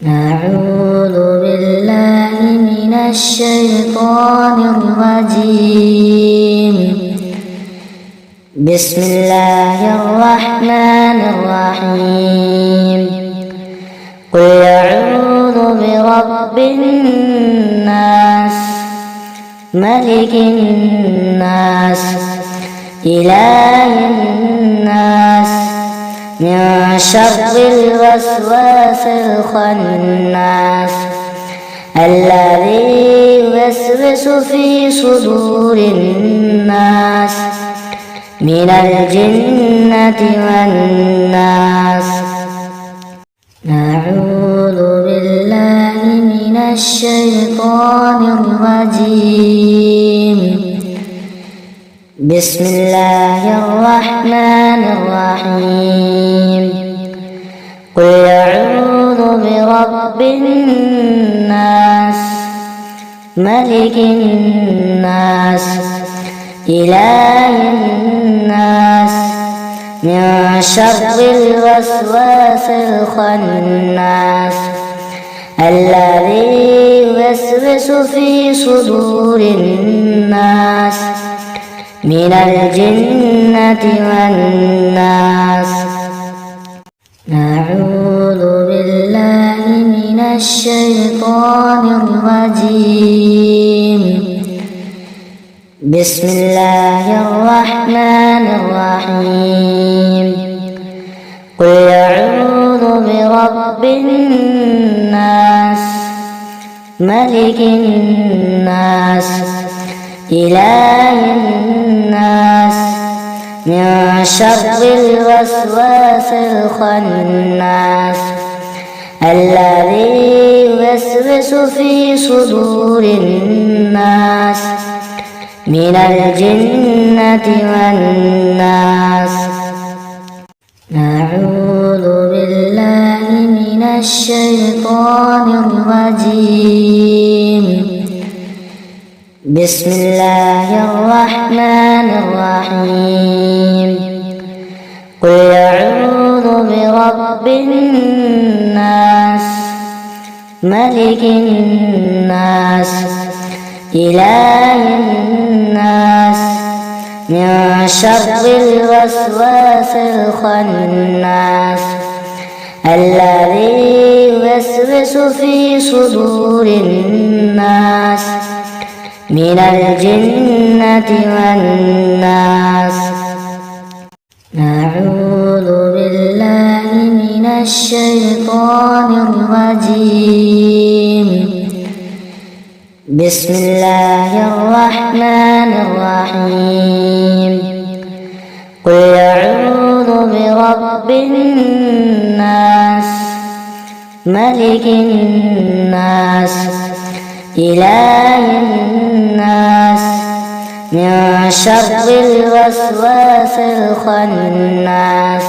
أعوذ بالله من الشيطان الرجيم. بسم الله الرحمن الرحيم. قل أعوذ برب الناس ملك الناس إله الناس من شر الوسواس الخناس الذي يوسوس في صدور الناس من الجنة والناس. أعوذ بالله من الشيطان الرجيم. بسم الله الرحمن الرحيم. قل أعوذ برب الناس ملك الناس إله الناس من شر الوسواس الخناس الذي يوسوس في صدور الناس من الجنة والناس. أعوذ بالله من الشيطان الرجيم. بسم الله الرحمن الرحيم. قل أعوذ برب الناس ملك الناس إله الناس من شر الوسواس الخناس الذي يوسوس في صدور الناس من الجنة والناس. أعوذ بالله من الشيطان الرجيم. بسم الله الرحمن الرحيم. قل أعوذ برب الناس ملك الناس إله الناس من شر الوسواس الخناس الذي يوسوس في صدور الناس من الجنة والناس. أعوذ بالله من الشيطان الرجيم. بسم الله الرحمن الرحيم. قل أعوذ برب الناس ملك الناس إله الناس من شر الوسواس الخناس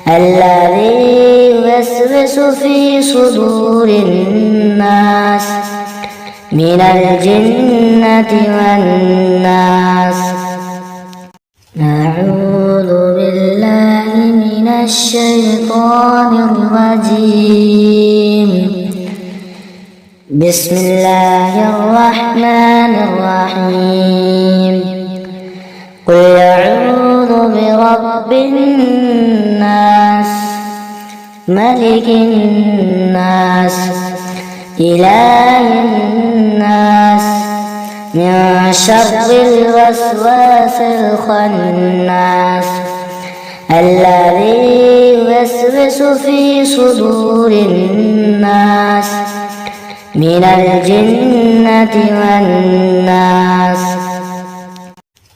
الذي يوسوس في صدور الناس من الجنة والناس. أعوذ بالله من الشيطان الرجيم. بسم الله الرحمن الرحيم. قل أعوذ برب الناس ملك الناس إله الناس من شر الوسواس الخناس الذي يوسوس في صدور الناس من الجنة والناس.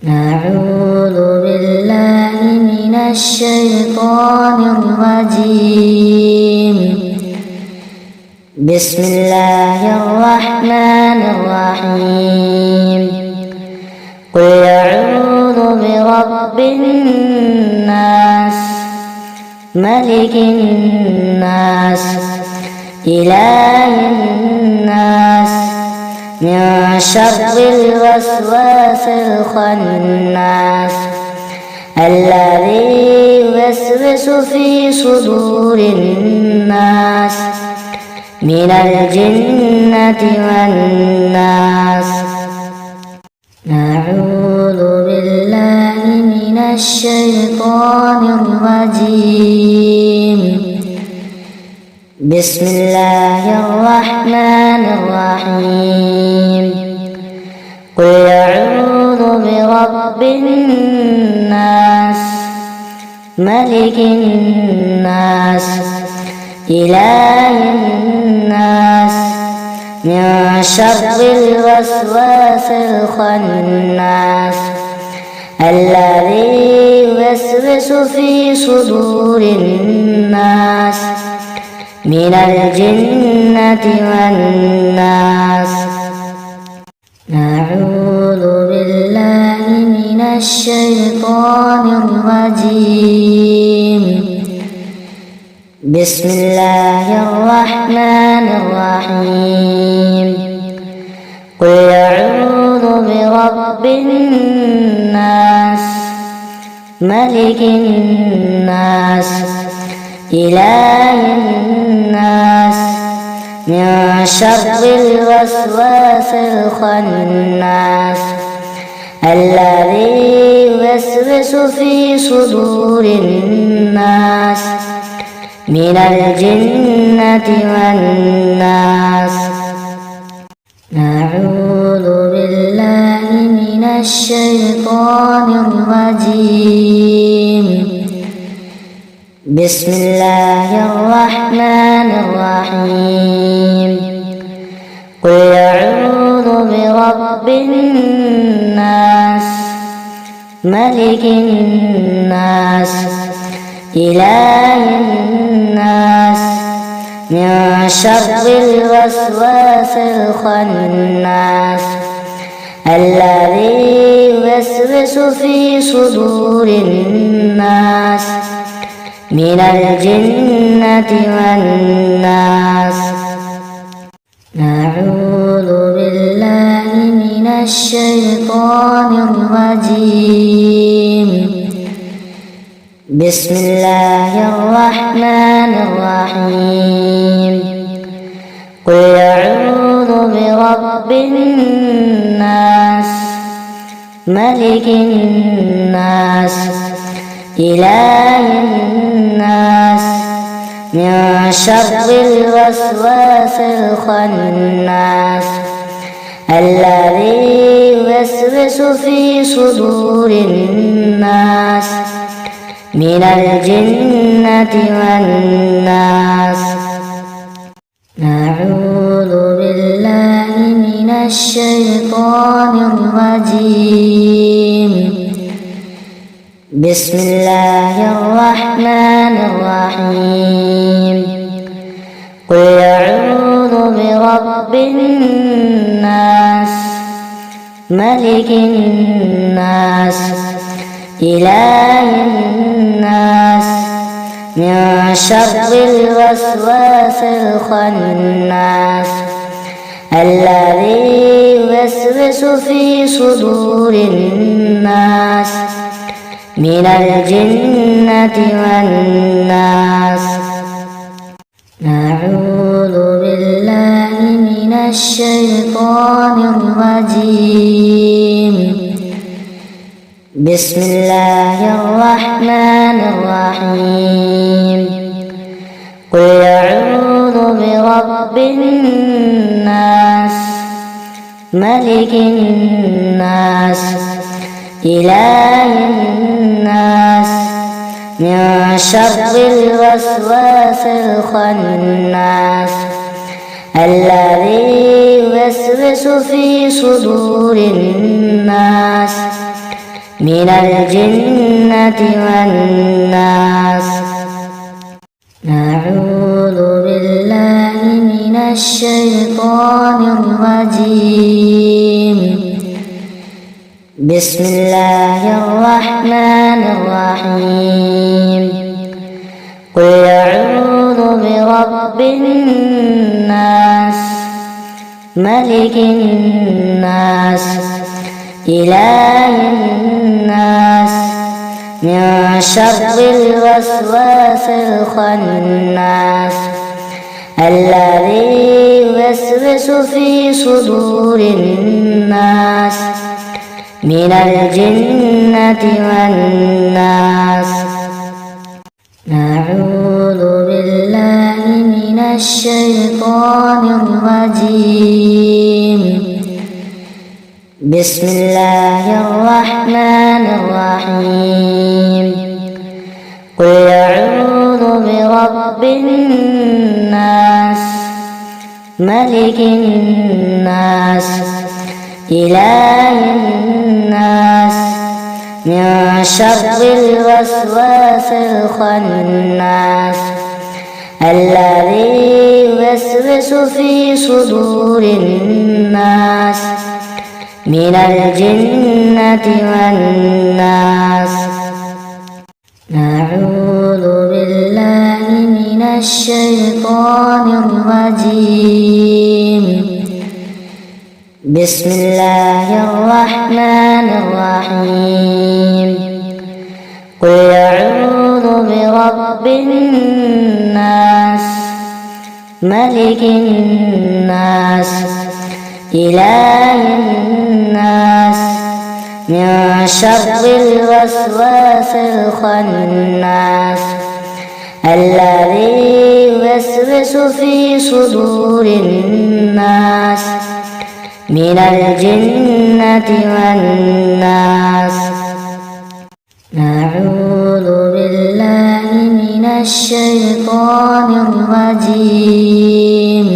أعوذ بالله من الشيطان الرجيم. بسم الله الرحمن الرحيم. قل أعوذ برب الناس ملك الناس إله الناس من شر الوسواس الخناس الذي يوسوس في صدور الناس من الجنة والناس. أعوذ بالله من الشيطان الرجيم. بسم الله الرحمن الرحيم. قل أعوذ برب الناس ملك الناس إله الناس من شر الوسواس الخناس الذي يوسوس في صدور الناس من الجنة والناس. أعوذ بالله من الشيطان الرجيم. بسم الله الرحمن الرحيم. قل أعوذ برب الناس ملك الناس إله الناس من شر الوسواس الخناس الذي يوسوس في صدور الناس من الجنة والناس. أعوذ بالله من الشيطان الرجيم. بسم الله الرحمن الرحيم. قل أعوذ برب الناس ملك الناس إله الناس من شر الوسواس الخناس الذي يوسوس في صدور الناس من الجنة والناس. أعوذ بالله من الشيطان الرجيم. بسم الله الرحمن الرحيم. قل أعوذ برب الناس ملك الناس إله الناس من شر الوسواس الخناس الذي يوسوس في صدور الناس من الجنة والناس. أعوذ بالله من الشيطان الرجيم. بسم الله الرحمن الرحيم. قل أعوذ برب الناس ملك الناس إله الناس من شر الوسواس الخناس الذي يوسوس في صدور الناس من الجنة والناس. أعوذ بالله من الشيطان الرجيم. بسم الله الرحمن الرحيم. قل أعوذ برب الناس ملك الناس إله الناس من شر الوسواس الخناس الذي يوسوس في صدور الناس من الجنة والناس. أعوذ بالله من الشيطان الرجيم. بسم الله الرحمن الرحيم. قل أعوذ برب الناس ملك الناس إله الناس من شر الوسواس الخناس الذي يوسوس في صدور الناس من الجنة والناس. نعوذ بالله من الشيطان الرجيم. بسم الله الرحمن الرحيم. قل أعوذ برب الناس ملك الناس إله الناس من شر الوسواس الخناس الذي يوسوس في صدور الناس من الجنة والناس. نعوذ بالله من الشيطان الرجيم. بسم الله الرحمن الرحيم. قل أعوذ برب الناس ملك الناس إله الناس من شر الوسواس الخناس الذي يوسوس في صدور الناس من الجنة والناس. نعوذ بالله من الشيطان الرجيم.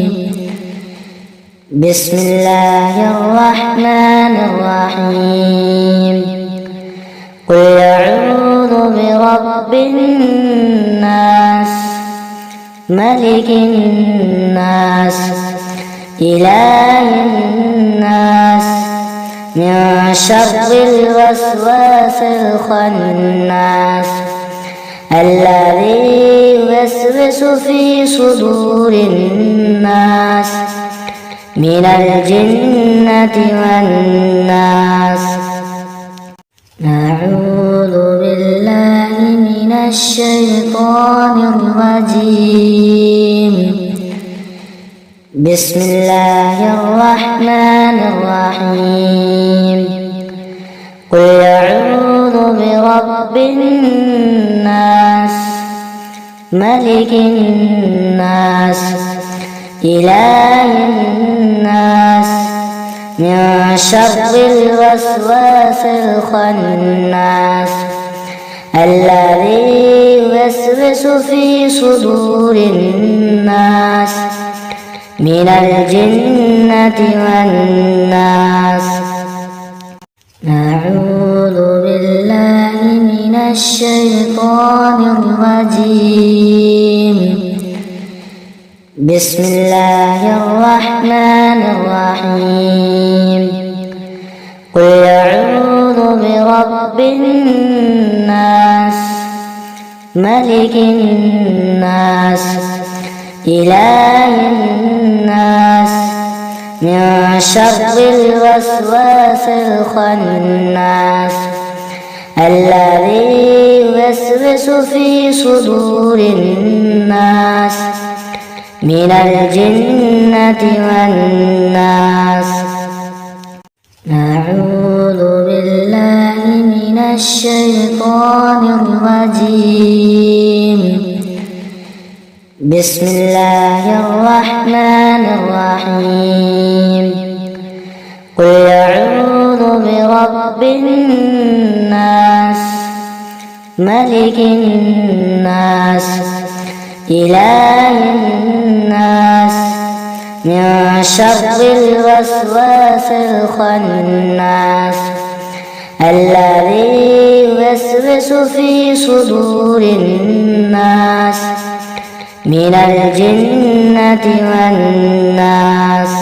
بسم الله الرحمن الرحيم. قل أعوذ برب الناس ملك الناس إله الناس من شر الوسواس الخناس الذي يوسوس في صدور الناس من الجنة والناس. نعوذ بالله من الشيطان الرجيم. بسم الله الرحمن الرحيم. قل أعوذ برب الناس ملك الناس إله الناس من شر الوسواس الخناس الذي يوسوس في صدور الناس من الجنة والناس. نعوذ بالله من الشيطان الرجيم. بسم الله الرحمن الرحيم. قل أعوذ برب الناس ملك الناس إله الناس من شر الوسواس الخناس الذي يوسوس في صدور الناس من الجنة والناس. نعوذ بالله من الشيطان الرجيم. بسم الله الرحمن الرحيم. قل أعوذ برب الناس ملك الناس إله الناس من شر الوسواس الخناس الذي يوسوس في صدور الناس من الجنة والناس.